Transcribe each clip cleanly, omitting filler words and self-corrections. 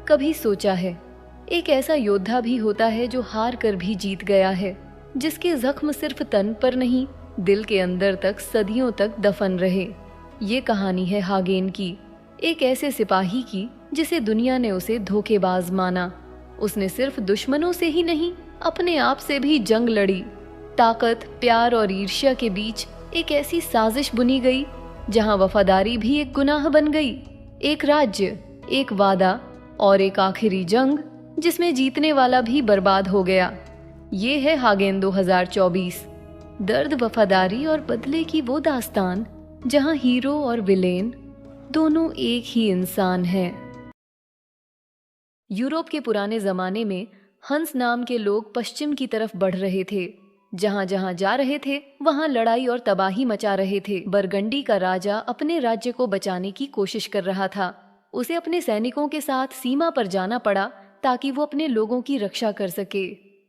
कभी सोचा है? एक ऐसा योद्धा भी होता है जो हार कर भी जीत गया है, जिसके जख्म सिर्फ तन पर नहीं, दिल के अंदर तक सदियों तक दफन रहे। ये कहानी है हागेन की, एक ऐसे सिपाही की जिसे दुनिया ने उसे धोखेबाज माना। उसने सिर्फ दुश्मनों से ही नहीं, अपने आप से भी जंग लड़ी। ताकत, प्यार और ईर्ष्या के बीच एक ऐसी साजिश बुनी गई जहां वफादारी भी एक गुनाह बन गई। एक राज्य, एक वादा और एक आखिरी जंग जिसमें जीतने वाला भी बर्बाद हो गया। ये है हागेन 2024, दर्द, वफादारी और बदले की वो दास्तान जहां हीरो और विलेन दोनों एक ही इंसान हैं। यूरोप के पुराने जमाने में हंस नाम के लोग पश्चिम की तरफ बढ़ रहे थे। जहां जहां जा रहे थे वहां लड़ाई और तबाही मचा रहे थे। बरगंडी का राजा अपने राज्य को बचाने की कोशिश कर रहा था। उसे अपने सैनिकों के साथ सीमा पर जाना पड़ा ताकि वो अपने लोगों की रक्षा कर सके।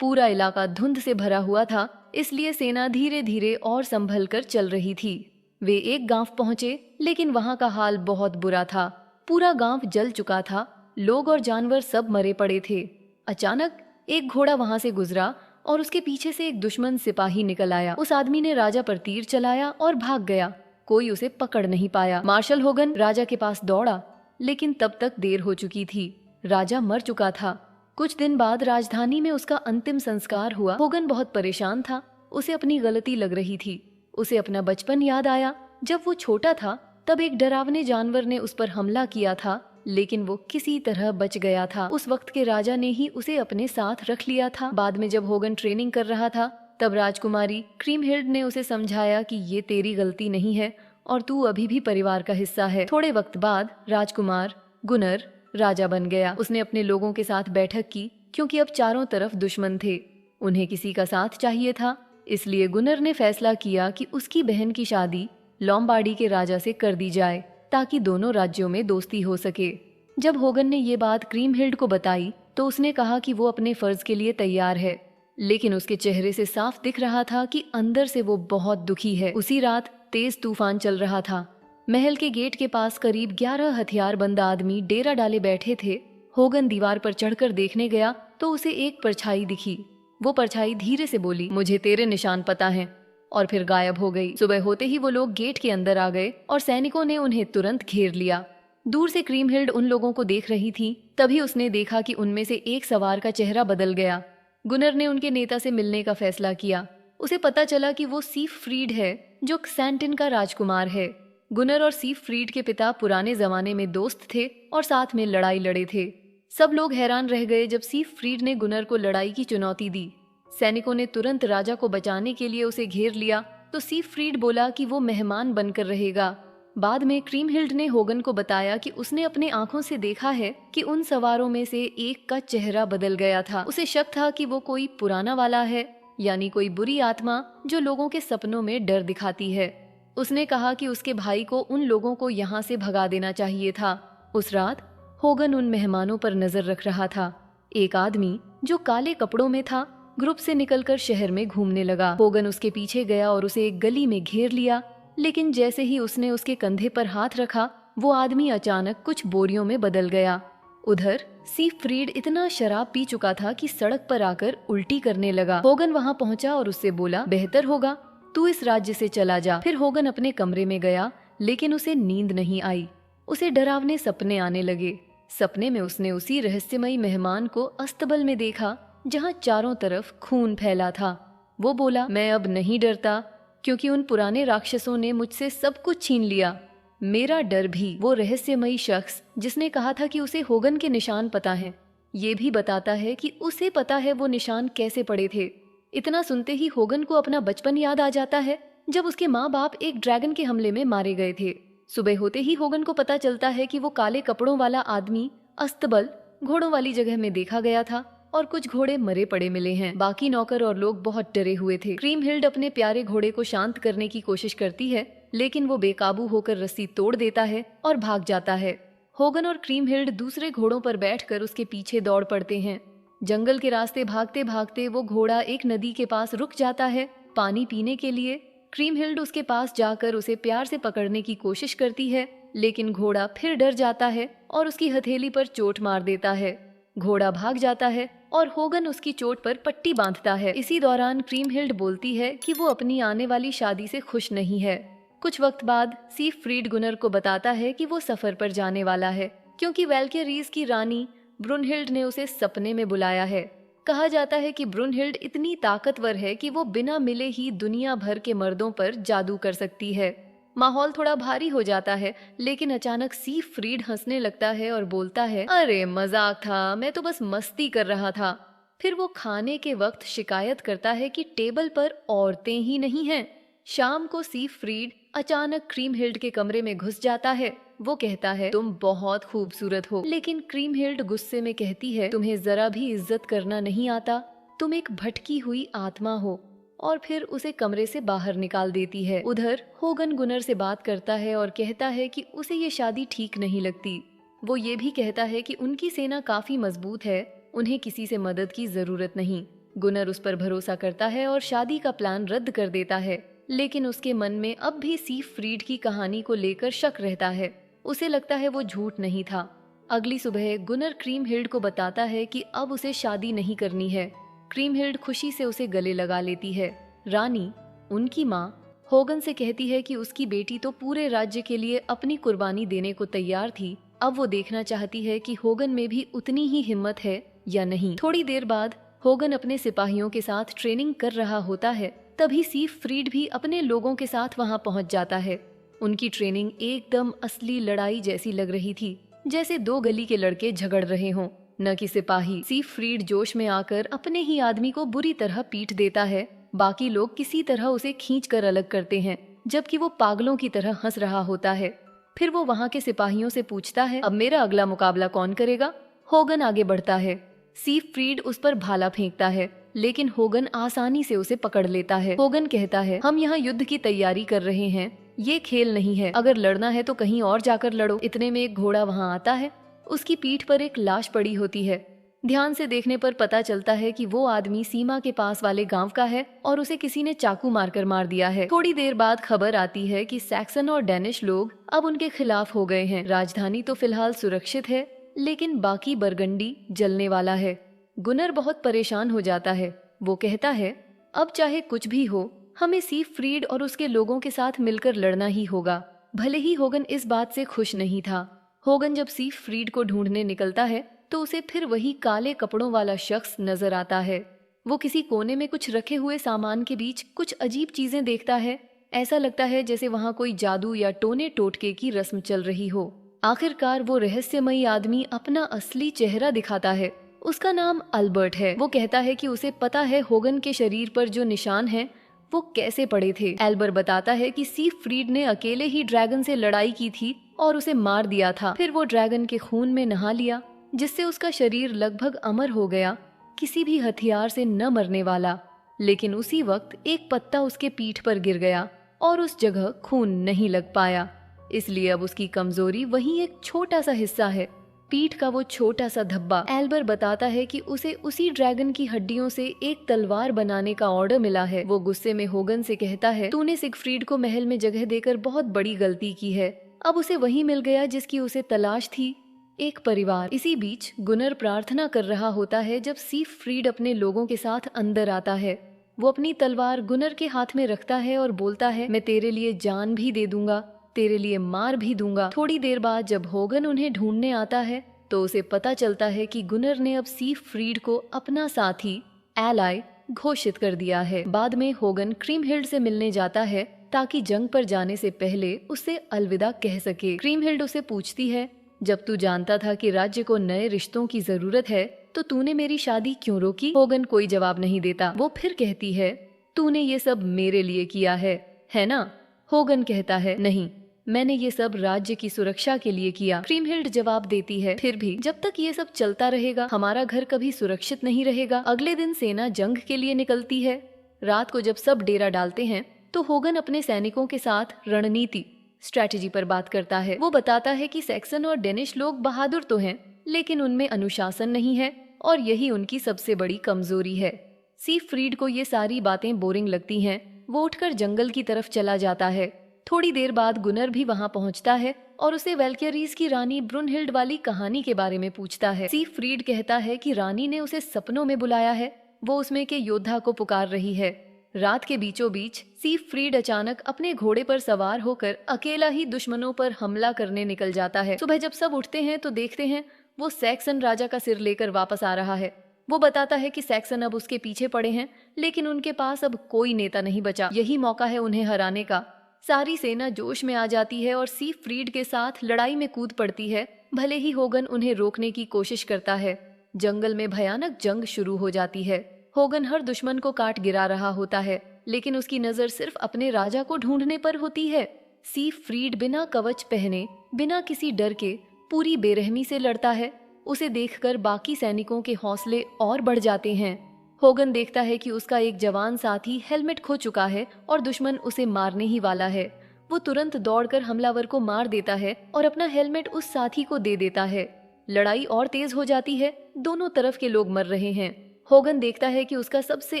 पूरा इलाका धुंध से भरा हुआ था, इसलिए सेना धीरे धीरे और संभल कर चल रही थी। वे एक गांव पहुंचे, लेकिन वहां का हाल बहुत बुरा था। पूरा गांव जल चुका था, लोग और जानवर सब मरे पड़े थे। अचानक एक घोड़ा वहां से गुजरा और उसके पीछे से एक दुश्मन सिपाही निकल आया। उस आदमी ने राजा पर तीर चलाया और भाग गया। कोई उसे पकड़ नहीं पाया। मार्शल होगन राजा के पास दौड़ा, लेकिन तब तक देर हो चुकी थी। राजा मर चुका था। कुछ दिन बाद राजधानी में उसका अंतिम संस्कार हुआ। होगन बहुत परेशान था। उसे अपनी गलती लग रही थी। उसे अपना बचपन याद आया। जब वो छोटा था तब एक डरावने जानवर ने उस पर हमला किया था, लेकिन वो किसी तरह बच गया था। उस वक्त के राजा ने ही उसे अपने साथ रख लिया था। बाद में जब होगन ट्रेनिंग कर रहा था, तब राजकुमारी क्रीमहिल्ड ने उसे समझाया कि ये तेरी गलती नहीं है और तू अभी भी परिवार का हिस्सा है। थोड़े वक्त बाद राजकुमार गुनर राजा बन गया। उसने अपने लोगों के साथ बैठक की, क्योंकि अब चारों तरफ दुश्मन थे। उन्हें किसी का साथ चाहिए था, इसलिए गुनर ने फैसला किया कि उसकी बहन की शादी लॉम्बार्डी के राजा से कर दी जाए, ताकि दोनों राज्यों में दोस्ती हो सके। जब होगन ने ये बात क्रीमहिल्ड को बताई तो उसने कहा कि वो अपने फर्ज के लिए तैयार है, लेकिन उसके चेहरे से साफ दिख रहा था कि अंदर से वो बहुत दुखी है। उसी रात तेज तूफान चल रहा था। महल के गेट के पास करीब 11 हथियारबंद आदमी डेरा डाले बैठे थे। होगन दीवार पर चढ़कर देखने गया तो उसे एक परछाई दिखी। वो परछाई धीरे से बोली, मुझे तेरे निशान पता है, और फिर गायब हो गई। सुबह होते ही वो लोग गेट के अंदर आ गए और सैनिकों ने उन्हें तुरंत घेर लिया। दूर से क्रीमहिल्ड उन लोगों को देख रही थी। तभी उसने देखा कि उनमें से एक सवार का चेहरा बदल गया। गुनर ने उनके नेता से मिलने का फैसला किया। उसे पता चला कि वो सीफफ्रीड है, जो क्सैंटिन का राजकुमार है। गुनर और सीफफ्रीड के पिता पुराने जमाने में दोस्त थे और साथ में लड़ाई लड़े थे। सब लोग हैरान रह गए जब सीफफ्रीड ने गुनर को लड़ाई की चुनौती दी। सैनिकों ने तुरंत राजा को बचाने के लिए उसे घेर लिया, तो सीफफ्रीड बोला कि वो मेहमान बनकर रहेगा। बाद में क्रीमहिल्ड ने होगन को बताया कि उसने अपने आंखों से देखा है कि उन सवारों में से एक का चेहरा बदल गया था। उसे शक था कि वो कोई पुराना वाला है, यानी कोई बुरी आत्मा जो लोगों के सपनों में डर दिखाती है। उसने कहा कि उसके भाई को उन लोगों को यहाँ से भगा देना चाहिए था। उस रात होगन उन मेहमानों पर नजर रख रहा था। एक आदमी जो काले कपड़ों में था ग्रुप से निकलकर शहर में घूमने लगा। होगन उसके पीछे गया और उसे एक गली में घेर लिया, लेकिन जैसे ही उसने उसके कंधे पर हाथ रखा, वो आदमी अचानक कुछ बोरियों में बदल गया। उधर सीफफ्रीड इतना शराब पी चुका था कि सड़क पर आकर उल्टी करने लगा। होगन वहां पहुंचा और उससे बोला, बेहतर होगा तू इस राज्य से चला जा। फिर होगन अपने कमरे में गया, लेकिन उसे नींद नहीं आई। उसे डरावने सपने आने लगे। सपने में उसने उसी रहस्यमयी मेहमान को अस्तबल में देखा जहां चारों तरफ खून फैला था। वो बोला, मैं अब नहीं डरता, क्योंकि उन पुराने राक्षसों ने मुझसे सब कुछ छीन लिया। मेरा डर भी वो रहस्यमयी शख्स जिसने कहा था कि उसे होगन के निशान पता है, ये भी बताता है कि उसे पता है वो निशान कैसे पड़े थे। इतना सुनते ही होगन को अपना बचपन याद आ जाता है, जब उसके माँ बाप एक ड्रैगन के हमले में मारे गए थे। सुबह होते ही होगन को पता चलता है कि वो काले कपड़ों वाला आदमी अस्तबल घोड़ों वाली जगह में देखा गया था और कुछ घोड़े मरे पड़े मिले हैं। बाकी नौकर और लोग बहुत डरे हुए थे। क्रीमहिल्ड अपने प्यारे घोड़े को शांत करने की कोशिश करती है, लेकिन वो बेकाबू होकर रस्सी तोड़ देता है और भाग जाता है। होगन और क्रीमहिल्ड दूसरे घोड़ों पर बैठकर उसके पीछे दौड़ पड़ते हैं। जंगल के रास्ते भागते भागते वो घोड़ा एक नदी के पास रुक जाता है पानी पीने के लिए। क्रीमहिल्ड उसके पास जाकर उसे प्यार से पकड़ने की कोशिश करती है, लेकिन घोड़ा फिर डर जाता है और उसकी हथेली पर चोट मार देता है। घोड़ा भाग जाता है और होगन उसकी चोट पर पट्टी बांधता है। इसी दौरान क्रीमहिल्ड बोलती है कि वो अपनी आने वाली शादी से खुश नहीं है। कुछ वक्त बाद सीफ्रीड गुनर को बताता है कि वो सफर पर जाने वाला है, क्योंकि वैल्केरीज की रानी ब्रुनहिल्ड ने उसे सपने में बुलाया है। कहा जाता है कि ब्रुनहिल्ड इतनी ताकतवर है कि वो बिना मिले ही दुनिया भर के मर्दों पर जादू कर सकती है। माहौल थोड़ा भारी हो जाता है, लेकिन अचानक सीफ्रीड हंसने लगता है और बोलता है, अरे मजाक था, मैं तो बस मस्ती कर रहा था। फिर वो खाने के वक्त शिकायत करता है कि टेबल पर औरतें ही नहीं हैं। शाम को सीफ्रीड अचानक क्रीमहिल्ड के कमरे में घुस जाता है। वो कहता है, तुम बहुत खूबसूरत हो। लेकिन क्रीमहिल्ड गुस्से में कहती है, तुम्हें जरा भी इज्जत करना नहीं आता, तुम एक भटकी हुई आत्मा हो, और फिर उसे कमरे से बाहर निकाल देती है। उधर होगन गुनर से बात करता है और कहता है कि उसे ये शादी ठीक नहीं लगती। वो ये भी कहता है कि उनकी सेना काफी मजबूत है, उन्हें किसी से मदद की जरूरत नहीं। गुनर उस पर भरोसा करता है और शादी का प्लान रद्द कर देता है, लेकिन उसके मन में अब भी सीफ्रीड की कहानी को लेकर शक रहता है। उसे लगता है वो झूठ नहीं था। अगली सुबह गुनर क्रीमहिल्ड को बताता है कि अब उसे शादी नहीं करनी है। क्रीमहिल्ड खुशी से उसे गले लगा लेती है। रानी, उनकी माँ, होगन से कहती है कि उसकी बेटी तो पूरे राज्य के लिए अपनी कुर्बानी देने को तैयार थी। अब वो देखना चाहती है कि होगन में भी उतनी ही हिम्मत है या नहीं। थोड़ी देर बाद होगन अपने सिपाहियों के साथ ट्रेनिंग कर रहा होता है। तभी सीफ्रीड भी अपने लोगों के साथ वहां पहुंच जाता है। उनकी ट्रेनिंग एकदम असली लड़ाई जैसी लग रही थी, जैसे दो गली के लड़के झगड़ रहे हों, न कि सिपाही। सीफ्रीड जोश में आकर अपने ही आदमी को बुरी तरह पीट देता है। बाकी लोग किसी तरह उसे खींचकर अलग करते हैं, जबकि वो पागलों की तरह हंस रहा होता है। फिर वो वहां के सिपाहियों से पूछता है, अब मेरा अगला मुकाबला कौन करेगा? होगन आगे बढ़ता है। सीफ्रीड उस पर भाला फेंकता है, लेकिन होगन आसानी से उसे पकड़ लेता है। होगन कहता है, हम यहाँ युद्ध की तैयारी कर रहे हैं, ये खेल नहीं है। अगर लड़ना है तो कहीं और जाकर लड़ो। इतने में एक घोड़ा वहाँ आता है। उसकी पीठ पर एक लाश पड़ी होती है। ध्यान से देखने पर पता चलता है कि वो आदमी सीमा के पास वाले गांव का है और उसे किसी ने चाकू मारकर मार दिया है। थोड़ी देर बाद खबर आती है कि सैक्सन और डेनिश लोग अब उनके खिलाफ हो गए हैं। राजधानी तो फिलहाल सुरक्षित है, लेकिन बाकी बरगंडी जलने वाला है। गुनर बहुत परेशान हो जाता है। वो कहता है, अब चाहे कुछ भी हो, हमें सीफ्रीड और उसके लोगों के साथ मिलकर लड़ना ही होगा। भले ही होगन इस बात से खुश नहीं था। होगन जब सीफ्रीड को ढूंढने निकलता है तो उसे फिर वही काले कपड़ों वाला शख्स नजर आता है। वो किसी कोने में कुछ रखे हुए सामान के बीच कुछ अजीब चीजें देखता है। ऐसा लगता है जैसे वहां कोई जादू या टोने टोटके की रस्म चल रही हो। आखिरकार वो रहस्यमयी आदमी अपना असली चेहरा दिखाता है। उसका नाम अल्बर्ट है। वो कहता है कि उसे पता है होगन के शरीर पर जो निशान है वो कैसे पड़े थे। एल्बर बताता है कि सीफ्रीड ने अकेले ही ड्रैगन से लड़ाई की थी और उसे मार दिया था। फिर वो ड्रैगन के खून में नहा लिया, जिससे उसका शरीर लगभग अमर हो गया, किसी भी हथियार से न मरने वाला। लेकिन उसी वक्त एक पत्ता उसके पीठ पर गिर गया और उस जगह खून नहीं लग पाया। इसलिए अब उसकी कमजोरी वही एक छोटा सा हिस्सा है, पीठ का वो छोटा सा धब्बा। एल्बर बताता है कि उसे उसी ड्रैगन की हड्डियों से एक तलवार बनाने का ऑर्डर मिला है। वो गुस्से में होगन से कहता है, तूने सिगफ्रीड को महल में जगह देकर बहुत बड़ी गलती की है। अब उसे वही मिल गया जिसकी उसे तलाश थी, एक परिवार। इसी बीच गुनर प्रार्थना कर रहा होता है जब सीफ्रीड अपने लोगों के साथ अंदर आता है। वो अपनी तलवार गुनर के हाथ में रखता है और बोलता है, मैं तेरे लिए जान भी दे दूंगा, तेरे लिए मार भी दूंगा। थोड़ी देर बाद जब होगन उन्हें ढूंढने आता है तो उसे पता चलता है कि गुनर ने अब सीफ्रीड को अपना साथी, एलाई घोषित कर दिया है। बाद में होगन क्रीमहिल्ड से मिलने जाता है ताकि जंग पर जाने से पहले उससे अलविदा कह सके। क्रीमहिल्ड उसे पूछती है, जब तू जानता था कि राज्य को नए रिश्तों की जरूरत है तो तूने मेरी शादी क्यों रोकी? होगन कोई जवाब नहीं देता। वो फिर कहती है, तूने ये सब मेरे लिए किया है ना? होगन कहता है, नहीं, मैंने ये सब राज्य की सुरक्षा के लिए किया। क्रीमहिल्ड जवाब देती है, फिर भी जब तक ये सब चलता रहेगा हमारा घर कभी सुरक्षित नहीं रहेगा। अगले दिन सेना जंग के लिए निकलती है। रात को जब सब डेरा डालते हैं तो होगन अपने सैनिकों के साथ रणनीति, स्ट्रैटेजी पर बात करता है। वो बताता है कि सैक्सन और डेनिश लोग बहादुर तो हैं, लेकिन उनमें अनुशासन नहीं है और यही उनकी सबसे बड़ी कमजोरी है। सीफ्रीड को ये सारी बातें बोरिंग लगती हैं। वो उठकर जंगल की तरफ चला जाता है। थोड़ी देर बाद गुनर भी वहां पहुंचता है और उसे वेल्क्यरीज की रानी ब्रुनहिल्ड वाली कहानी के बारे में पूछता है। सीफ्रीड कहता है कि रानी ने उसे सपनों में बुलाया है, वो उसमें के योद्धा को पुकार रही है। रात के बीचों बीच सीफ्रीड अचानक अपने घोड़े पर सवार होकर अकेला ही दुश्मनों पर हमला करने निकल जाता है। सुबह जब सब उठते हैं तो देखते हैं वो सैक्सन राजा का सिर लेकर वापस आ रहा है। वो बताता है कि सैक्सन अब उसके पीछे पड़े हैं, लेकिन उनके पास अब कोई नेता नहीं बचा। यही मौका है उन्हें हराने का। सारी सेना जोश में आ जाती है और सीफ्रीड के साथ लड़ाई में कूद पड़ती है। भले ही होगन उन्हें रोकने की कोशिश करता है। जंगल में भयानक जंग शुरू हो जाती है। होगन हर दुश्मन को काट गिरा रहा होता है, लेकिन उसकी नजर सिर्फ अपने राजा को ढूंढने पर होती है। सीफ्रीड बिना कवच पहने, बिना किसी डर के पूरी बेरहमी से लड़ता है। उसे देखकर बाकी सैनिकों के हौसले और बढ़ जाते हैं। होगन देखता है कि उसका एक जवान साथी हेलमेट खो चुका है और दुश्मन उसे मारने ही वाला है। वो तुरंत दौड़कर हमलावर को मार देता है और अपना हेलमेट उस साथी को दे देता है। लड़ाई और तेज हो जाती है। दोनों तरफ के लोग मर रहे हैं। होगन देखता है कि उसका सबसे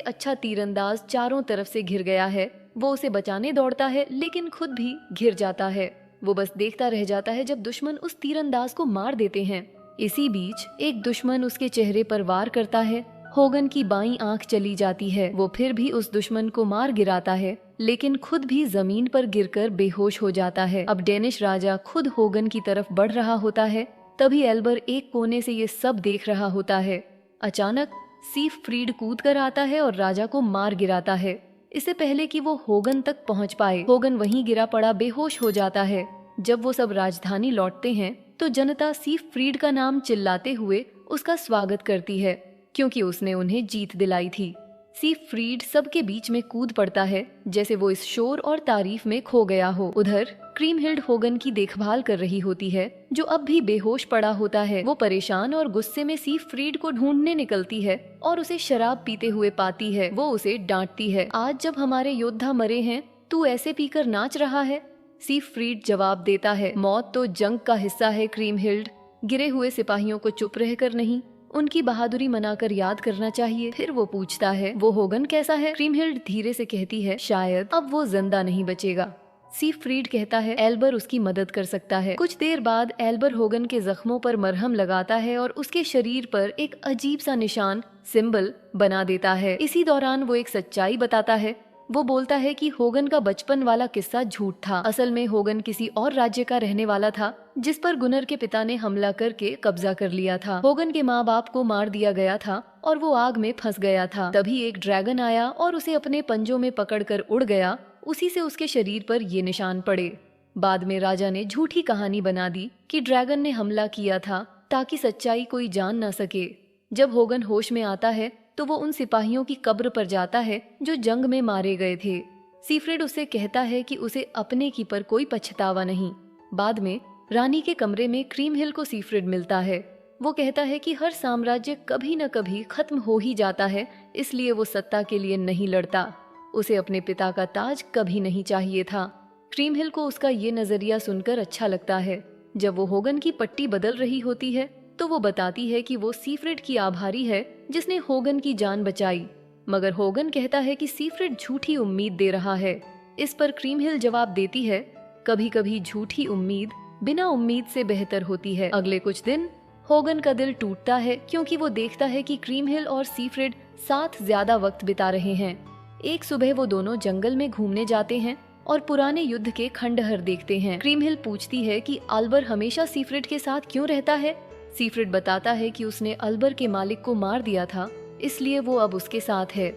अच्छा तीरंदाज चारों तरफ से घिर गया है। वो उसे बचाने दौड़ता है, लेकिन खुद भी घिर जाता है। वो बस देखता रह जाता है जब दुश्मन उस तीरंदाज को मार देते हैं। इसी बीच एक दुश्मन उसके चेहरे पर वार करता है। होगन की बाईं आंख चली जाती है। वो फिर भी उस दुश्मन को मार गिराता है, लेकिन खुद भी जमीन पर गिरकर बेहोश हो जाता है। अब डेनिश राजा खुद होगन की तरफ बढ़ रहा होता है। तभी एल्बर एक कोने से ये सब देख रहा होता है। अचानक सीफ्रीड कूद कर आता है और राजा को मार गिराता है, इससे पहले कि वो होगन तक पहुंच पाए। होगन वहीं गिरा पड़ा बेहोश हो जाता है। जब वो सब राजधानी लौटते हैं तो जनता सीफ्रीड का नाम चिल्लाते हुए उसका स्वागत करती है, क्योंकि उसने उन्हें जीत दिलाई थी। सीफ्रीड सबके बीच में कूद पड़ता है, जैसे वो इस शोर और तारीफ में खो गया हो। उधर क्रीमहिल्ड होगन की देखभाल कर रही होती है, जो अब भी बेहोश पड़ा होता है। वो परेशान और गुस्से में सीफ्रीड को ढूंढने निकलती है और उसे शराब पीते हुए पाती है। वो उसे डांटती है, आज जब हमारे योद्धा मरे हैं, तू ऐसे पीकर नाच रहा है। सीफ्रीड जवाब देता है, मौत तो जंग का हिस्सा है क्रीमहिल्ड। गिरे हुए सिपाहियों को चुप रहकर नहीं, उनकी बहादुरी मनाकर याद करना चाहिए। फिर वो पूछता है, वो होगन कैसा है? क्रीमहिल्ड धीरे से कहती है, शायद अब वो जिंदा नहीं बचेगा। सीफ्रीड कहता है, एल्बर उसकी मदद कर सकता है। कुछ देर बाद एल्बर होगन के जख्मों पर मरहम लगाता है और उसके शरीर पर एक अजीब सा निशान, सिंबल बना देता है। इसी दौरान वो एक सच्चाई बताता है। वो बोलता है कि होगन का बचपन वाला किस्सा झूठ था। असल में होगन किसी और राज्य का रहने वाला था, जिस पर गुनर के पिता ने हमला करके कब्जा कर लिया था। होगन के माँ बाप को मार दिया गया था और वो आग में फंस गया था। तभी एक ड्रैगन आया और उसे अपने पंजों में पकड़कर उड़ गया। उसी से उसके शरीर पर ये निशान पड़े। बाद में राजा ने झूठी कहानी बना दी कि ड्रैगन ने हमला किया था, ताकि सच्चाई कोई जान न सके। जब होगन होश में आता है तो वो उन सिपाहियों की कब्र पर जाता है जो जंग में मारे गए थे। सीफ्रेड उसे कहता है कि उसे अपने की पर कोई पछतावा नहीं। बाद में रानी के कमरे में क्रीमहिल को सीफ्रेड मिलता है। वो कहता है कि हर साम्राज्य कभी न कभी खत्म हो ही जाता है, इसलिए वो सत्ता के लिए नहीं लड़ता। उसे अपने पिता का ताज कभी नहीं चाहिए था। क्रीमहिल को उसका ये नजरिया सुनकर अच्छा लगता है। जब वो होगन की पट्टी बदल रही होती है तो वो बताती है कि वो सीफ्रेड की आभारी है जिसने होगन की जान बचाई, मगर होगन कहता है कि सीफ्रेड झूठी उम्मीद दे रहा है। इस पर क्रीमहिल जवाब देती है, कभी कभी झूठी उम्मीद बिना उम्मीद से बेहतर होती है। अगले कुछ दिन होगन का दिल टूटता है, क्योंकि वो देखता है कि क्रीमहिल और सीफ्रेड साथ ज्यादा वक्त बिता रहे हैं। एक सुबह वो दोनों जंगल में घूमने जाते हैं और पुराने युद्ध के खंडहर देखते हैं। क्रीमहिल पूछती है कि अल्बर हमेशा सीफ्रेड के साथ क्यों रहता है। सीफ्रेड बताता है कि उसने अल्बर के मालिक को मार दिया था, इसलिए वो अब उसके साथ है।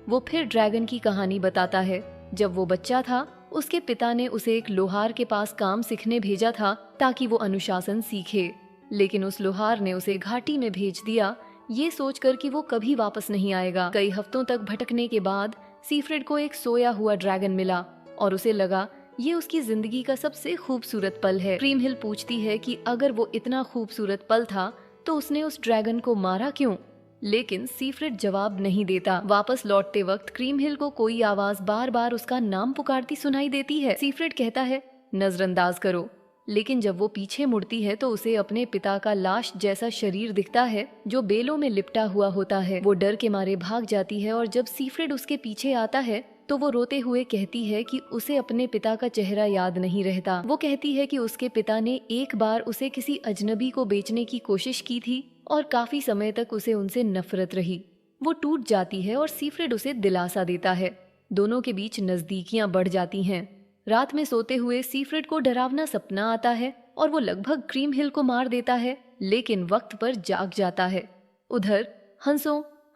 वो फिर ड्रैगन की कहानी बताता है। जब वो बच्चा था, उसके पिता ने उसे एक लोहार के पास काम सीखने भेजा था ताकि वो अनुशासन सीखे, लेकिन उस लोहार ने उसे घाटी में भेज दिया, ये सोचकर कि वो कभी वापस नहीं आएगा। कई हफ्तों तक भटकने के बाद सीफ्रेड को एक सोया हुआ ड्रैगन मिला और उसे लगा ये उसकी जिंदगी का सबसे खूबसूरत पल है। क्रीमहिल पूछती है कि अगर वो इतना खूबसूरत पल था तो उसने उस ड्रैगन को मारा क्यों, लेकिन सीफ्रेड जवाब नहीं देता। वापस लौटते वक्त क्रीमहिल को कोई आवाज बार बार उसका नाम पुकारती सुनाई देती है। सीफ्रेड कहता है, नजरअंदाज करो, लेकिन जब वो पीछे मुड़ती है तो उसे अपने पिता का लाश जैसा शरीर दिखता है जो बेलों में लिपटा हुआ होता है। वो डर के मारे भाग जाती है और जब सीफ्रेड उसके पीछे आता है तो वो रोते हुए कहती है कि उसे अपने पिता का चेहरा याद नहीं रहता। वो कहती है कि उसके पिता ने एक बार उसे किसी अजनबी को बेचने की कोशिश की थी और काफी समय तक उसे उनसे नफरत रही। वो टूट जाती है और सीफ्रेड उसे दिलासा देता है। दोनों के बीच नजदीकियां बढ़ जाती हैं। रात में सोते हुए सीफ्रेड को डरावना सपना आता है और वो लगभग क्रीम हिल को मार देता है, लेकिन वक्त पर जाग जाता है। उधर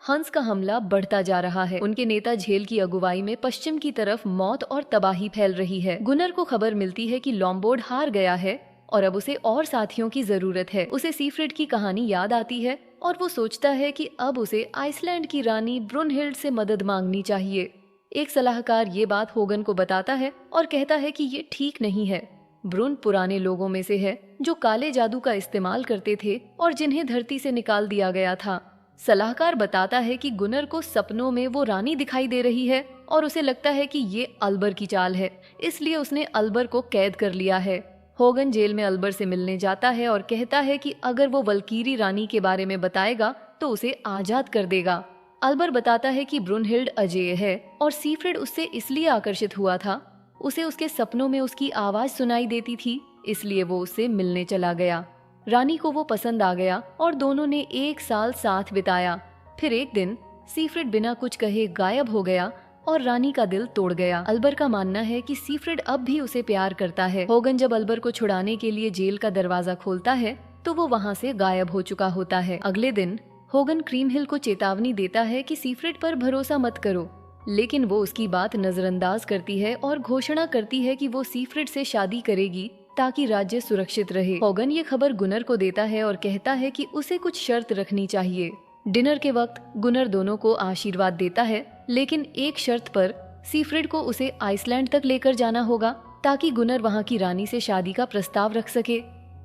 हंस का हमला बढ़ता जा रहा है। उनके नेता झेल की अगुवाई में पश्चिम की तरफ मौत और तबाही फैल रही है। गुनर को खबर मिलती है कि लॉम्बोर्ड हार गया है और अब उसे और साथियों की जरूरत है। उसे सीफ्रेड की कहानी याद आती है और वो सोचता है कि अब उसे आइसलैंड की रानी ब्रुनहिल्ड से मदद मांगनी चाहिए। एक सलाहकार ये बात होगन को बताता है और कहता है कि ये ठीक नहीं है। ब्रुन पुराने लोगों में से है जो काले जादू का इस्तेमाल करते थे और जिन्हें धरती से निकाल दिया गया था। सलाहकार बताता है कि गुनर को सपनों में वो रानी दिखाई दे रही है और उसे लगता है कि ये अल्बर की चाल है, इसलिए उसने अल्बर को कैद कर लिया है। होगन जेल में अल्बर से मिलने जाता है और कहता है कि अगर वो वल्कीरी रानी के बारे में बताएगा तो उसे आजाद कर देगा। अल्बर बताता है कि ब्रुनहिल्ड अजेय है और सीफ्रेड उससे इसलिए आकर्षित हुआ था। उसे उसके सपनों में उसकी आवाज सुनाई देती थी, इसलिए वो उससे मिलने चला गया। रानी को वो पसंद आ गया और दोनों ने 1 साल साथ बिताया। फिर एक दिन सीफ्रेड बिना कुछ कहे गायब हो गया और रानी का दिल तोड़ गया। अल्बर का मानना है कि सीफ्रेड अब भी उसे प्यार करता है। होगन जब अल्बर को छुड़ाने के लिए जेल का दरवाजा खोलता है तो वो वहाँ से गायब हो चुका होता है। अगले दिन होगन क्रीम हिल को चेतावनी देता है कि सीफ्रेड पर भरोसा मत करो, लेकिन वो उसकी बात नजरअंदाज करती है और घोषणा करती है कि वो सीफ्रेड से शादी करेगी ताकि राज्य सुरक्षित रहे। होगन ये खबर गुनर को देता है और कहता है कि उसे कुछ शर्त रखनी चाहिए। डिनर के वक्त गुनर दोनों को आशीर्वाद देता है, लेकिन एक शर्त पर सीफ्रेड को उसे आइसलैंड तक लेकर जाना होगा ताकि गुनर वहाँ की रानी से शादी का प्रस्ताव रख सके।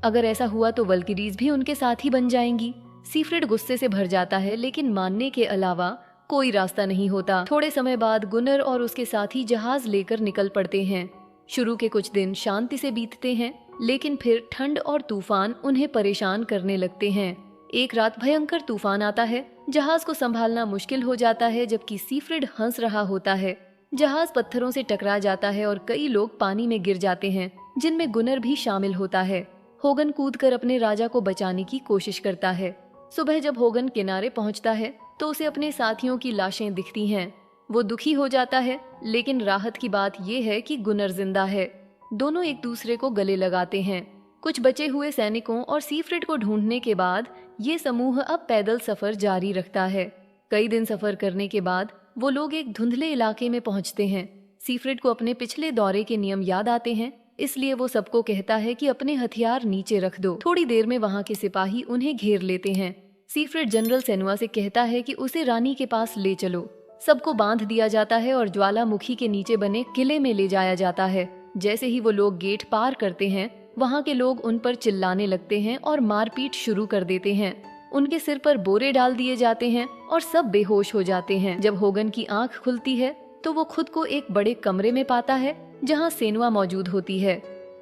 अगर ऐसा हुआ तो वल्किरीज भी उनके साथ ही बन जाएंगी। सीफ्रेड गुस्से से भर जाता है, लेकिन मानने के अलावा कोई रास्ता नहीं होता। थोड़े समय बाद गुनर और उसके साथी जहाज लेकर निकल पड़ते हैं। शुरू के कुछ दिन शांति से बीतते हैं, लेकिन फिर ठंड और तूफान उन्हें परेशान करने लगते हैं। एक रात भयंकर तूफान आता है, जहाज को संभालना मुश्किल हो जाता है जबकि सीफ्रेड हंस रहा होता है। जहाज पत्थरों से टकरा जाता है और कई लोग पानी में गिर जाते हैं, जिनमें गुनर भी शामिल होता है। होगन कूदकर अपने राजा को बचाने की कोशिश करता है। सुबह जब होगन किनारे पहुंचता है तो उसे अपने साथियों की लाशें दिखती हैं। वो दुखी हो जाता है, लेकिन राहत की बात ये है कि गुनर जिंदा है। दोनों एक दूसरे को गले लगाते हैं। कुछ बचे हुए सैनिकों और सीफ्रेड को ढूंढने के बाद ये समूह अब पैदल सफर जारी रखता है। कई दिन सफर करने के बाद वो लोग एक धुंधले इलाके में पहुंचते हैं। सीफ्रेड को अपने पिछले दौरे के नियम याद आते हैं, इसलिए वो सबको कहता है कि अपने हथियार नीचे रख दो। थोड़ी देर में वहाँ के सिपाही उन्हें घेर लेते हैं। सीफ्रेड जनरल सेनुआ से कहता है कि उसे रानी के पास ले चलो। सबको बांध दिया जाता है और ज्वालामुखी के नीचे बने किले में ले जाया जाता है। जैसे ही वो लोग गेट पार करते हैं, वहाँ के लोग उन पर चिल्लाने लगते हैं और मारपीट शुरू कर देते हैं। उनके सिर पर बोरे डाल दिए जाते हैं और सब बेहोश हो जाते हैं। जब होगन की आंख खुलती है तो वो खुद को एक बड़े कमरे में पाता है जहाँ सेनुआ मौजूद होती है।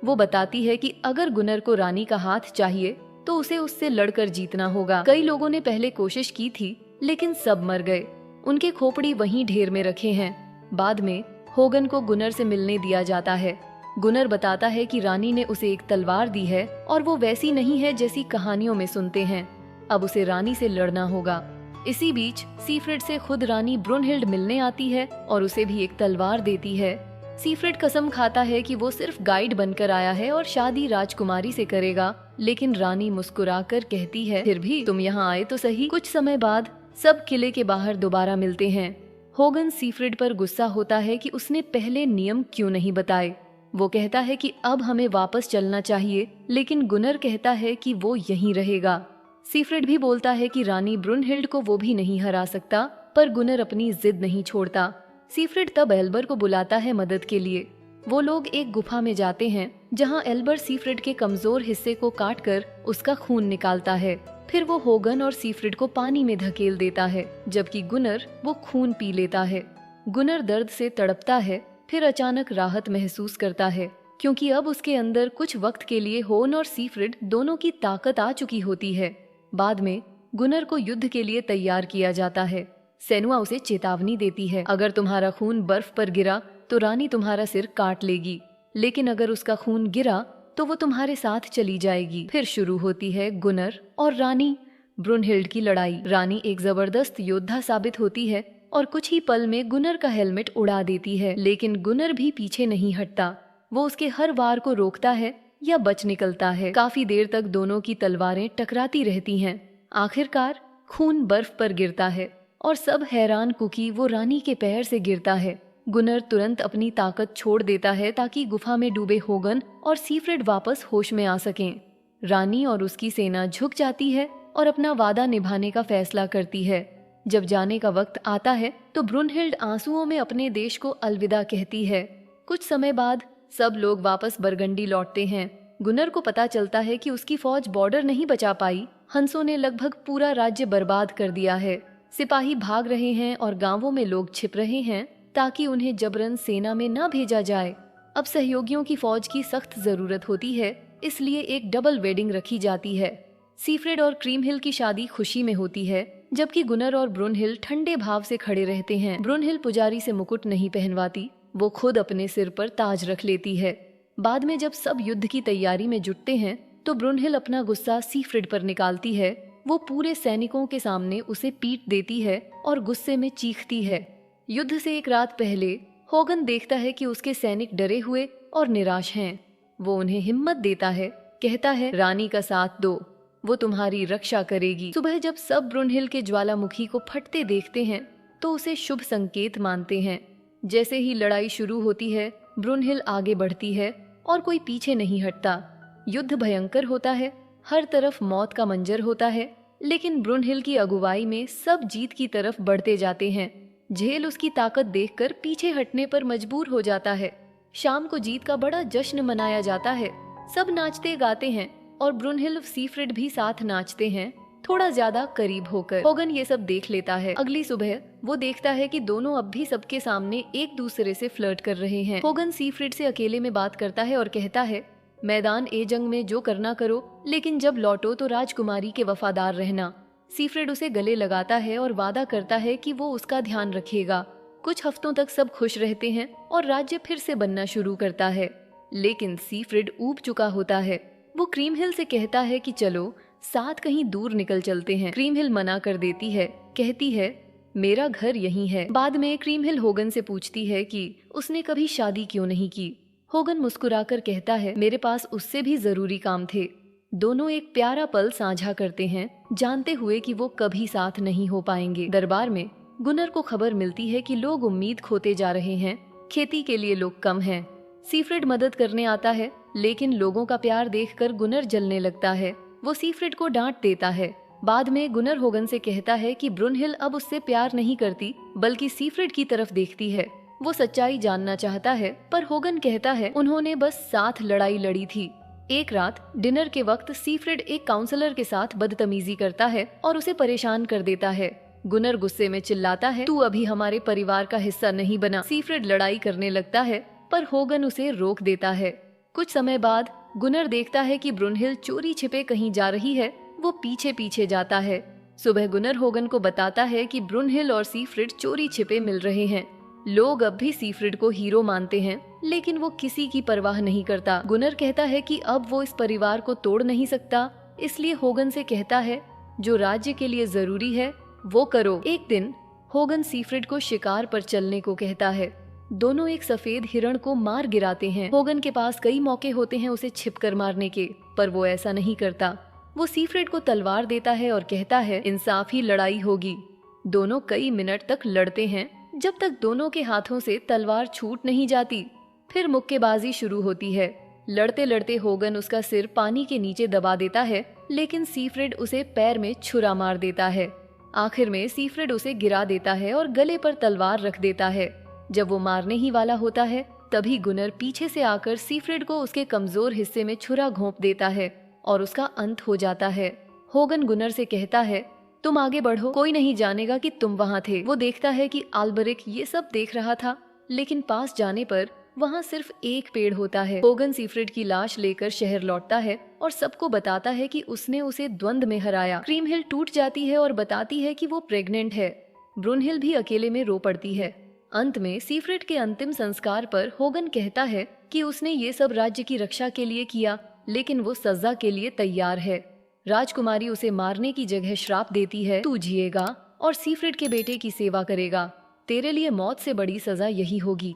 वो बताती है कि अगर गुनर को रानी का हाथ चाहिए तो उसे उससे लड़कर जीतना होगा। कई लोगों ने पहले कोशिश की थी, लेकिन सब मर गए। उनके खोपड़ी वहीं ढेर में रखे हैं। बाद में होगन को गुनर से मिलने दिया जाता है। गुनर बताता है कि रानी ने उसे एक तलवार दी है और वो वैसी नहीं है जैसी कहानियों में सुनते हैं। अब उसे रानी से लड़ना होगा। इसी बीच सीफ्रेड से खुद रानी ब्रुनहिल्ड मिलने आती है और उसे भी एक तलवार देती है। सीफ्रेड कसम खाता है कि वो सिर्फ गाइड बनकर आया है और शादी राजकुमारी से करेगा, लेकिन रानी मुस्कुराकर कहती है, फिर भी तुम यहाँ आए तो सही। कुछ समय बाद सब किले के बाहर दोबारा मिलते हैं। होगन सीफ्रेड पर गुस्सा होता है कि उसने पहले नियम क्यों नहीं बताए। वो कहता है कि अब हमें वापस चलना चाहिए, लेकिन गुनर कहता है कि वो यहीं रहेगा। सीफ्रेड भी बोलता है कि रानी ब्रुनहिल्ड को वो भी नहीं हरा सकता, पर गुनर अपनी जिद नहीं छोड़ता। सीफ्रेड तब एल्बर को बुलाता है मदद के लिए। वो लोग एक गुफा में जाते हैं जहां एल्बर सीफ्रेड के कमजोर हिस्से को काटकर उसका खून निकालता है। फिर वो होगन और सीफ्रेड को पानी में धकेल देता है, जबकि गुनर वो खून पी लेता है। गुनर दर्द से तड़पता है, फिर अचानक राहत महसूस करता है, क्योंकि अब उसके अंदर कुछ वक्त के लिए होन और सीफ्रेड दोनों की ताकत आ चुकी होती है। बाद में गुनर को युद्ध के लिए तैयार किया जाता है। सेनुआ उसे चेतावनी देती है, अगर तुम्हारा खून बर्फ पर गिरा तो रानी तुम्हारा सिर काट लेगी, लेकिन अगर उसका खून गिरा तो वो तुम्हारे साथ चली जाएगी। फिर शुरू होती है गुनर और रानी ब्रुनहिल्ड की लड़ाई। रानी एक जबरदस्त योद्धा साबित होती है और कुछ ही पल में गुनर का हेलमेट उड़ा देती है, लेकिन गुनर भी पीछे नहीं हटता। वो उसके हर वार को रोकता है या बच निकलता है। काफी देर तक दोनों की तलवारें टकराती रहती हैं। आखिरकार खून बर्फ पर गिरता है और सब हैरान कुकी वो रानी के पैर से गिरता है। गुनर तुरंत अपनी ताकत छोड़ देता है ताकि गुफा में डूबे होगन और सीफ्रेड वापस होश में आ सकें। रानी और उसकी सेना झुक जाती है और अपना वादा निभाने का फैसला करती है। जब जाने का वक्त आता है तो ब्रुनहिल्ड आंसुओं में अपने देश को अलविदा कहती है। कुछ समय बाद सब लोग वापस बरगंडी लौटते हैं। गुनर को पता चलता है कि उसकी फौज बॉर्डर नहीं बचा पाई। हंसों ने लगभग पूरा राज्य बर्बाद कर दिया है। सिपाही भाग रहे हैं और गांवों में लोग छिप रहे हैं ताकि उन्हें जबरन सेना में न भेजा जाए। अब सहयोगियों की फौज की सख्त जरूरत होती है, इसलिए एक डबल वेडिंग रखी जाती है। सीफ्रेड और क्रीमहिल की शादी खुशी में होती है, जबकि गुनर और ब्रुनहिल ठंडे भाव से खड़े रहते हैं। ब्रुनहिल पुजारी से मुकुट नहीं पहनवाती, वो खुद अपने सिर पर ताज रख लेती है। बाद में जब सब युद्ध की तैयारी में जुटते हैं तो ब्रुनहिल अपना गुस्सा सीफ्रेड पर निकालती है। वो पूरे सैनिकों के सामने उसे पीट देती है और गुस्से में चीखती है। युद्ध से एक रात पहले होगन देखता है कि उसके सैनिक डरे हुए और निराश हैं। वो उन्हें हिम्मत देता है, कहता है रानी का साथ दो, वो तुम्हारी रक्षा करेगी। सुबह जब सब ब्रुनहिल के ज्वालामुखी को फटते देखते हैं तो उसे शुभ संकेत मानते हैं। जैसे ही लड़ाई शुरू होती है ब्रुनहिल आगे बढ़ती है और कोई पीछे नहीं हटता। युद्ध भयंकर होता है, हर तरफ मौत का मंजर होता है, लेकिन ब्रुनहिल की अगुवाई में सब जीत की तरफ बढ़ते जाते हैं। झेल उसकी ताकत देखकर पीछे हटने पर मजबूर हो जाता है। शाम को जीत का बड़ा जश्न मनाया जाता है। सब नाचते गाते हैं और ब्रुनहिल सीफ्रेड भी साथ नाचते हैं, थोड़ा ज्यादा करीब होकर। होगन ये सब देख लेता है। अगली सुबह वो देखता है कि दोनों अब भी सबके सामने एक दूसरे से फ्लर्ट कर रहे हैं। होगन सीफ्रेड से अकेले में बात करता है और कहता है, मैदान ए जंग में जो करना करो, लेकिन जब लौटो तो राजकुमारी के वफादार रहना। सीफ्रेड उसे गले लगाता है और वादा करता है कि वो उसका ध्यान रखेगा। कुछ हफ्तों तक सब खुश रहते हैं और राज्य फिर से बनना शुरू करता है, लेकिन सीफ्रेड ऊब चुका होता है। वो क्रीमहिल से कहता है कि चलो साथ कहीं दूर निकल चलते हैं। क्रीमहिल मना कर देती है, कहती है मेरा घर यहीं है। बाद में क्रीमहिल होगन से पूछती है कि उसने कभी शादी क्यों नहीं की। होगन मुस्कुराकर कहता है मेरे पास उससे भी जरूरी काम थे। दोनों एक प्यारा पल साझा करते हैं, जानते हुए कि वो कभी साथ नहीं हो पाएंगे। दरबार में गुनर को खबर मिलती है कि लोग उम्मीद खोते जा रहे हैं, खेती के लिए लोग कम हैं। सीफ्रेड मदद करने आता है, लेकिन लोगों का प्यार देखकर गुनर जलने लगता है। वो सीफ्रेड को डांट देता है। बाद में गुनर होगन से कहता है कि ब्रुनहिल अब उससे प्यार नहीं करती, बल्कि सीफ्रेड की तरफ देखती है। वो सच्चाई जानना चाहता है, पर होगन कहता है उन्होंने बस साथ लड़ाई लड़ी थी। एक रात डिनर के वक्त सीफ्रेड एक काउंसलर के साथ बदतमीजी करता है और उसे परेशान कर देता है। गुनर गुस्से में चिल्लाता है, तू अभी हमारे परिवार का हिस्सा नहीं बना। सीफ्रेड लड़ाई करने लगता है, पर होगन उसे रोक देता है। कुछ समय बाद गुनर देखता है कि ब्रुनहिल चोरी छिपे कहीं जा रही है। वो पीछे पीछे जाता है। सुबह गुनर होगन को बताता है कि ब्रुनहिल और सीफ्रेड चोरी छिपे मिल रहे हैं। लोग अब भी सीफ्रेड को हीरो मानते हैं, लेकिन वो किसी की परवाह नहीं करता। गुनर कहता है कि अब वो इस परिवार को तोड़ नहीं सकता, इसलिए होगन से कहता है जो राज्य के लिए जरूरी है वो करो। एक दिन होगन सीफ्रेड को शिकार पर चलने को कहता है। दोनों एक सफेद हिरण को मार गिराते हैं। होगन के पास कई मौके होते हैं उसे छिपकर मारने के, पर वो ऐसा नहीं करता। वो सीफ्रेड को तलवार देता है और कहता है इंसाफ ही लड़ाई होगी। दोनों कई मिनट तक लड़ते हैं, जब तक दोनों के हाथों से तलवार छूट नहीं जाती। फिर मुक्केबाजी शुरू होती है। लड़ते लड़ते होगन उसका सिर पानी के नीचे दबा देता है, लेकिन सीफ्रेड उसे पैर में छुरा मार देता है। आखिर में सीफ्रेड उसे गिरा देता है और गले पर तलवार रख देता है। जब वो मारने ही वाला होता है, तभी गुनर पीछे से आकर सीफ्रेड को उसके कमजोर हिस्से में छुरा घोंप देता है और उसका अंत हो जाता है। होगन गुनर से कहता है तुम आगे बढ़ो, कोई नहीं जानेगा कि तुम वहाँ थे। वो देखता है कि आल्बरिक ये सब देख रहा था, लेकिन पास जाने पर वहाँ सिर्फ एक पेड़ होता है। होगन सीफ्रेड की लाश लेकर शहर लौटता है और सबको बताता है कि उसने उसे द्वंद में हराया। क्रीमहिल टूट जाती है और बताती है कि वो प्रेग्नेंट है। ब्रुनहिल्ड भी अकेले में रो पड़ती है। अंत में सीफ्रिड के अंतिम संस्कार पर होगन कहता है कि उसने ये सब राज्य की रक्षा के लिए किया, लेकिन वो सजा के लिए तैयार है। राजकुमारी उसे मारने की जगह श्राप देती है, तू जिएगा और सीफ्रिड के बेटे की सेवा करेगा, तेरे लिए मौत से बड़ी सजा यही होगी।